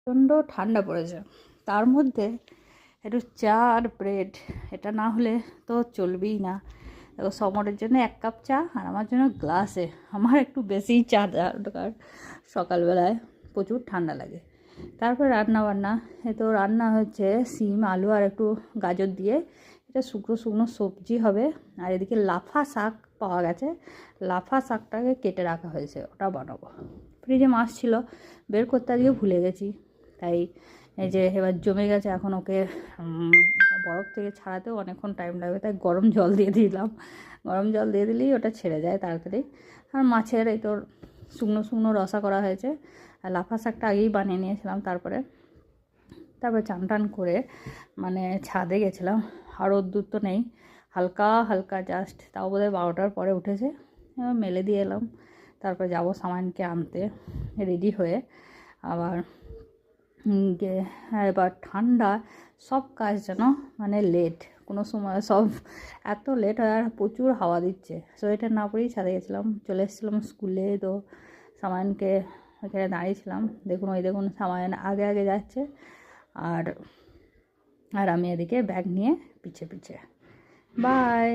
প্রচণ্ড ঠান্ডা পড়েছে, তার মধ্যে একটু চা আর ব্রেড, এটা না হলে তো চলবেই না। দেখো সমরের জন্য 1 কাপ চা আর আমার জন্য গ্লাসে, আমার একটু বেশিই চা দরকার সকালবেলায়, প্রচুর ঠান্ডা লাগে। তারপর রান্না বান্না, তো রান্না হচ্ছে সিম আলু আর একটু গাজর দিয়ে, এটা শুকনো শুকনো সবজি হবে। আর এদিকে লাফা শাক পাওয়া গেছে, লাফা শাকটাকে কেটে রাখা হয়েছে, ওটা বানাবো। ফ্রিজে মাছ ছিল, বের করতে আজকে ভুলে গেছি, তাই এই যে এবার জমে গেছে, এখন ওকে বরফ থেকে ছাড়াতেও অনেকক্ষণ টাইম লাগবে, তাই গরম জল দিয়ে দিলাম। গরম জল দিয়ে দিলেই ওটা ছেড়ে যায় তাড়াতাড়ি। আর মাছের এই তোর শুকনো শুকনো রসা করা হয়েছে। আর লাফা শাকটা আগেই বানিয়ে নিয়েছিলাম। তারপরে চান টান করে মানে ছাদে গেছিলাম, আর রোদ্দুর তো নেই, হালকা হালকা জাস্ট, তাও বোধহয় 12টার পরে উঠেছে। মেলে দিয়ে এলাম, তারপর যাব সামানকে আনতে রেডি হয়ে। আবার এবার ঠান্ডা, সব কাজ যেন মানে লেট, কোনো সময় সব এত লেট হয়, আর প্রচুর হাওয়া দিচ্ছে। সোয়েটার না পরেই ছাদে গেছিলাম, চলে এসেছিলাম স্কুলে। তো সামানকে ওইখানে দাঁড়িয়েছিলাম, দেখুন ওই দেখুন সামান আগে আগে যাচ্ছে, আর আমি এদিকে ব্যাগ নিয়ে পিছে পিছে। বাই।